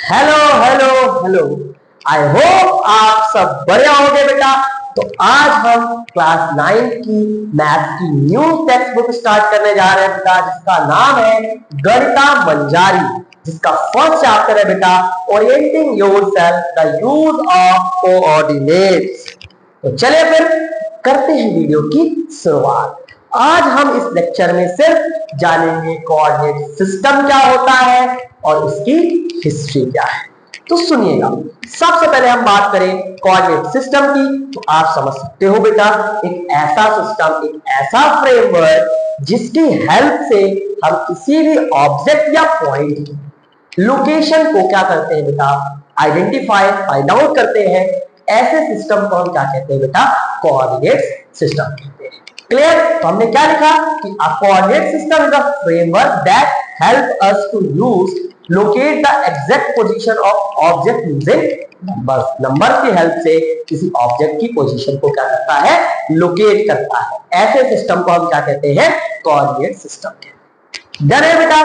Hello hello hello. I hope आप सब बढ़िया होंगे बेटा। तो आज हम क्लास 9 की मैथ की न्यू टेक्स्ट बुक स्टार्ट करने जा रहे हैं बेटा, जिसका नाम है गणिता मंजारी, जिसका फर्स्ट चैप्टर है बेटा orienting yourself the use of coordinates. तो चलिए फिर करते हैं वीडियो की शुरुआत। आज हम इस लेक्चर में सिर्फ जानेंगे कोऑर्डिनेट सिस्टम क्या होता है और उसकी हिस्ट्री क्या है। तो सुनिएगा, सबसे पहले हम बात करें कोऑर्डिनेट सिस्टम की, तो आप समझ सकते हो बेटा एक ऐसा सिस्टम, एक ऐसा फ्रेमवर्क जिसकी हेल्प से हम किसी भी ऑब्जेक्ट या पॉइंट की लोकेशन को क्या करते हैं बेटा, आइडेंटिफाई फाइंड आउट करते हैं। ऐसे सिस्टम को हम क्या कहते हैं बेटा, कोऑर्डिनेट सिस्टम कहते हैं। क्लियर? तो हमने क्या लिखा कि a coordinate system is a framework that help us to use locate the exact position of object using numbers। Number की हेल्प से किसी ऑब्जेक्ट की पोजीशन को क्या करता है, लोकेट करता है। ऐसे सिस्टम को हम क्या कहते हैं, कोऑर्डिनेट सिस्टम। डन है बेटा।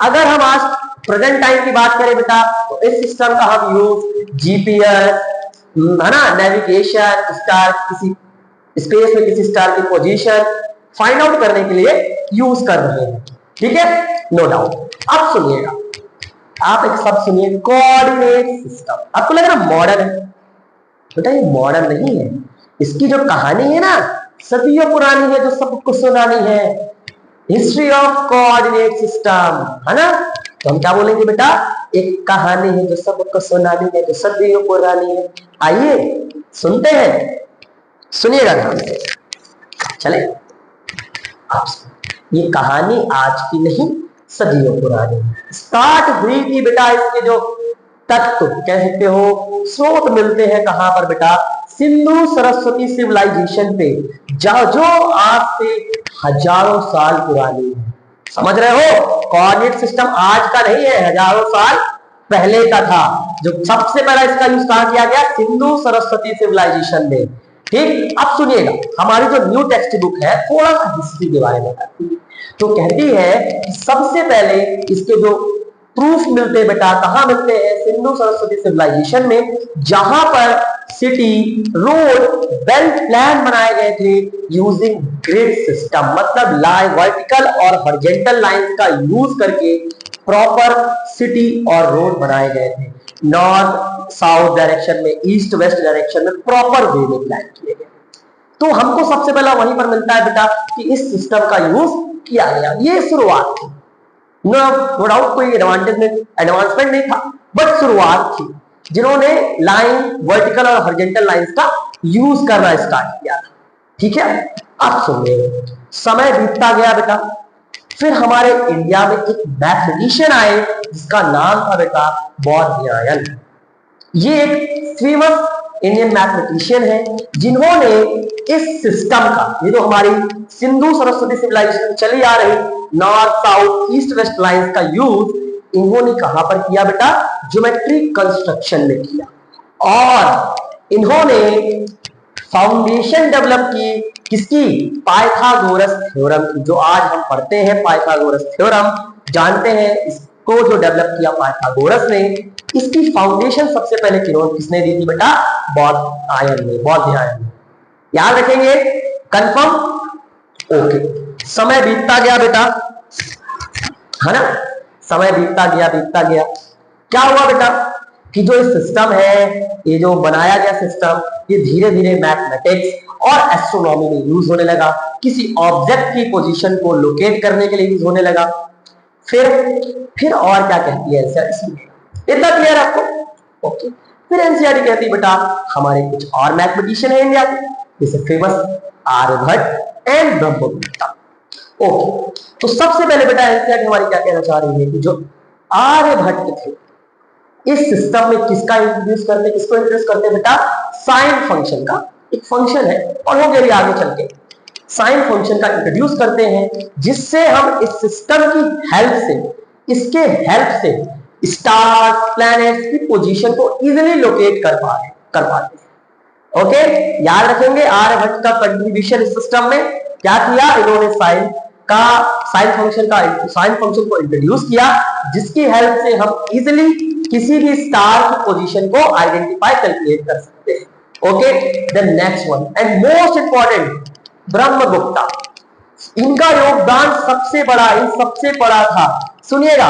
अगर हम आज प्रेजेंट टाइम की बात करें बेटा, तो इस सिस्टम का हम यूज जीपीएस है ना, नेविगेशन, स्टार, किसी स्पेस में किसी स्टार की पोजीशन फाइंड आउट करने के लिए यूज कर रहे हैं। ठीक है, नो डाउट। अब सुनिएगा, आप एक शब्द सुनिए, कोऑर्डिनेट सिस्टम। आपको लग रहा मॉडर्न है बेटा, ये मॉडर्न नहीं है। इसकी जो कहानी है ना, सदियों पुरानी है, जो सबको सुनानी है। हिस्ट्री ऑफ कोऑर्डिनेट सिस्टम, है ना। तो हम क्या बोलेंगे बेटा, एक कहानी है जो सबको सुनानी है, जो सदियों पुरानी है। आइए सुनते हैं, सुनिएगा ध्यान से। चले, ये कहानी आज की नहीं, सदियों पुरानी। स्टार्ट हुई थी बेटा, इसके जो तत्व कह सकते हो, स्रोत मिलते हैं कहां पर बेटा, सिंधु सरस्वती सिविलाइजेशन पे, जो आज से हजारों साल पुरानी है। समझ रहे हो, कोऑर्डिनेट सिस्टम आज का नहीं है, हजारों साल पहले का था। जो सबसे पहला इसका यूज कहां किया गया, सिंधु सरस्वती सिविलाइजेशन में। ठीक, अब सुनिएगा, हमारी जो न्यू टेक्स्ट बुक है थोड़ा सा हिस्ट्री के बारे में बताती है। तो कहती है कि सबसे पहले इसके जो प्रूफ मिलते हैं बेटा, कहां मिलते हैं, सिंधु सरस्वती सिविलाइजेशन में, जहां पर सिटी, रोड, बेल्ट प्लान बनाए गए थे यूजिंग ग्रिड सिस्टम। मतलब लाइन, वर्टिकल और हॉरिजॉन्टल लाइंस का यूज करके प्रॉपर सिटी और रोड बनाए गए थे। नॉर्थ साउथ डायरेक्शन में, ईस्ट वेस्ट डायरेक्शन में प्रॉपर वे में प्लान किए गए। तो हमको सबसे पहला वहीं पर मिलता है बेटा कि इस सिस्टम का यूज किया गया। ये शुरुआत थी, नो डाउट कोई एडवांसमेंट नहीं था, बट शुरुआत थी, जिन्होंने लाइन, वर्टिकल और हॉरिजॉन्टल लाइंस का यूज करना स्टार्ट किया था। ठीक है, अब सुनिए, समय बीतता गया बेटा, फिर हमारे इंडिया में एक मैथमेटिशियन आए जिसका नाम था बेटा बोधायन। ये एक फेमस इंडियन मैथमेटिशियन है, जिन्होंने इस सिस्टम का, ये जो हमारी सिंधु सरस्वती सिविलाइजेशन चली आ रही north south east west lines का यूज इन्होंने कहां पर किया बेटा, ज्योमेट्री कंस्ट्रक्शन में किया। और इन्होंने फाउंडेशन डेवलप की किसकी, पाइथागोरस थ्योरम की, जो आज हम पढ़ते हैं पाइथागोरस थ्योरम, जानते हैं इसको जो डेवलप किया पाइथागोरस ने। इसकी फाउंडेशन सबसे पहले किसने दी थी बेटा, बोधायन ने। याद रखेंगे, कंफर्म, ओके। समय बीतता गया बेटा, है ना, समय बीतता गया, क्या हुआ बेटा कि जो सिस्टम है, ये जो बनाया गया सिस्टम, ये धीरे धीरे मैथमेटिक्स और एस्ट्रोनॉमी में यूज होने लगा। किसी ऑब्जेक्ट की पोजीशन को लोकेट करने के लिए यूज होने लगा। फिर और क्या कहती है एनसीईआरटी, इतना क्लियर आपको, ओके। फिर एनसीईआरटी कहती है बेटा हमारे कुछ और मैथमेटिशियन है इंडिया के, जैसे famous Aryabhatta and Brahmagupta. Okay, तो सबसे पहले बेटा एनसीईआरटी हमारी क्या कहना चाह रही है कि जो आर्यभट्ट थे, इस सिस्टम में किसको इंट्रोड्यूस करते बेटा, साइन फंक्शन का। एक फंक्शन है, पढ़ोगे भी आगे चल के, साइन फंक्शन का इंट्रोड्यूस करते हैं, जिससे हम इस सिस्टम की हेल्प से, इसके हेल्प से स्टार्स, प्लैनेट्स की पोजीशन को इजीली लोकेट कर पाते हैं। ओके, याद रखेंगे आर्यभट्ट का कंट्रीब्यूशन इस सिस्टम में क्या किया, इन्होंने साइन फंक्शन को इंट्रोड्यूस किया, जिसकी हेल्प से हम इजीली किसी भी स्टार की पोजीशन को आइडेंटिफाई कैलकुलेट कर सकते हैं। Okay, then next one and most important, Brahmagupta. इनका योगदान सबसे बड़ा, इन सबसे बड़ा था। सुनिएगा,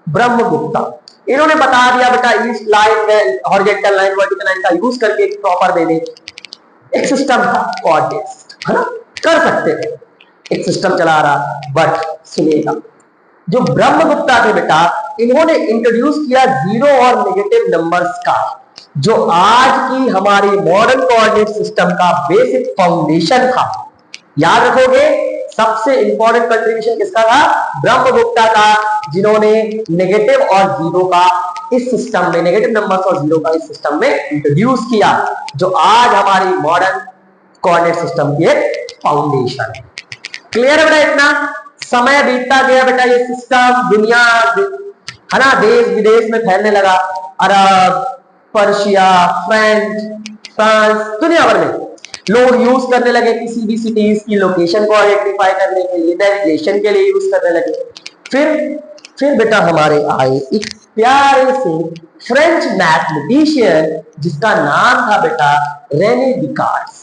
ब्रह्मगुप्ता इन्होंने बता दिया बेटा east line, horizontal line, vertical line का यूज करके एक प्रॉपर वे में एक सिस्टम था कोऑर्डिनेट्स, है ना, कर सकते थे, एक सिस्टम चला रहा। बट सुनिएगा, जो ब्रह्मगुप्ता थे बेटा, इन्होंने इंट्रोड्यूस किया जीरो और नेगेटिव नंबर्स का, जो आज की हमारी मॉडर्न कोऑर्डिनेट सिस्टम का बेसिक फाउंडेशन था। याद रखोगे, सबसे इंपॉर्टेंट कंट्रीब्यूशन किसका था? ब्रह्मगुप्ता का, जिन्होंने नेगेटिव और जीरो का इस सिस्टम में, नेगेटिव नंबर्स और जीरो का इस सिस्टम में इंट्रोड्यूस किया, जो आज हमारी मॉडर्न कोऑर्डिनेट सिस्टम की एक फाउंडेशन है। क्लियर है बेटा? इतना समय बीतता गया बेटा, ये सिस्टम दुनिया, है ना, देश विदेश में फैलने लगा। अरब, पर्शिया, फ्रांस, दुनिया भर में लोग यूज करने लगे किसी भी सिटीज की लोकेशन को आइडेंटिफाई करने के लिए, नेविगेशन के लिए यूज करने लगे। फिर बेटा हमारे आए एक प्यारे से फ्रेंच मैथमेटिशियन, जिसका नाम था बेटा रेने डिकार्ड्स।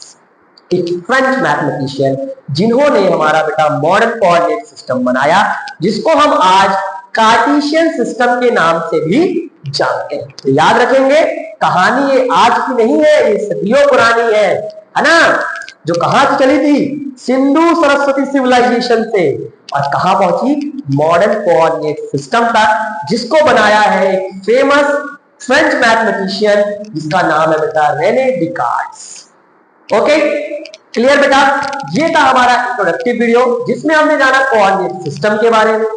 एक फ्रेंच मैथमेटिशियन, जिन्होंने हमारा बेटा मॉडर्न कोऑर्डिनेट सिस्टम बनाया, जिसको हम आज कार्टेशियन सिस्टम के नाम से भी जानते हैं। तो याद रखेंगे, कहानी ये आज की नहीं है, ये सदियों पुरानी है ना। जो कहां से चली थी? सिंधु सरस्वती सिविलाइजेशन से, और कहां पहुंची? मॉडर्न कोऑर्डिनेट सिस्टम तक, जिसको बनाया है एक फेमस फ्रेंच मैथमेटिशियन, जिसका नाम है बेटा रेने डिकार्ड्स। ओके, क्लियर बेटा? ये था हमारा इंट्रोडक्टिव वीडियो, जिसमें हमने जाना कोऑर्डिनेट सिस्टम के बारे में।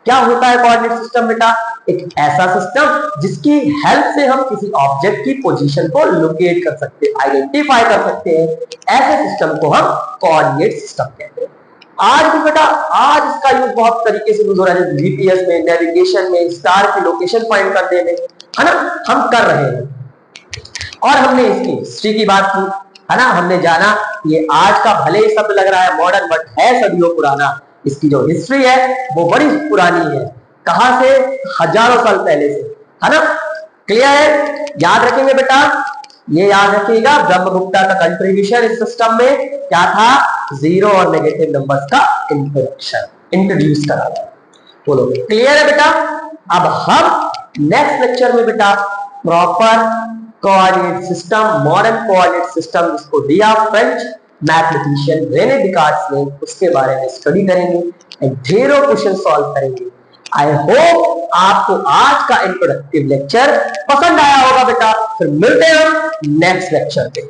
क्या होता है कोऑर्डिनेट सिस्टम बेटा? एक ऐसा सिस्टम जिसकी हेल्प से हम किसी ऑब्जेक्ट की पोजीशन को लोकेट कर सकते हैं, आइडेंटिफाई कर सकते हैं। ऐसे सिस्टम को हम कोऑर्डिनेट सिस्टम कहते हैं। आज भी बेटा, आज इसका यूज बहुत तरीके से यूज हो रहा है, जीपीएस में, नेविगेशन में, स्टार की लोकेशन फाइंड करने में, है ना, हम कर रहे हैं। और हमने इसकी हिस्ट्री की बात की, है ना, हमने जाना ये आज का भले ही शब्द लग रहा है मॉडर्न, बट है सदियों पुराना। इसकी जो हिस्ट्री है वो बड़ी पुरानी है। कहां से? हजारों साल पहले से, है ना। क्लियर है? याद रखेंगे बेटा, ये याद रखिएगा, ब्रह्मगुप्ता का कंट्रीब्यूशन इस सिस्टम में क्या था? जीरो और नेगेटिव नंबर्स का इंट्रोड्यूस करा। बोलो, क्लियर है बेटा? अब हम नेक्स्ट लेक्चर में बेटा proper coordinate system, modern coordinate system, जिसको दिया फ्रेंच मैथमेटिशियन रेने डिकार्ड्स ने, उसके बारे में स्टडी करेंगे एंड ढेरों क्वेश्चन सॉल्व करेंगे। आई होप आपको आज का इंट्रोडक्टिव लेक्चर पसंद आया होगा बेटा। फिर मिलते हैं हम नेक्स्ट लेक्चर पे।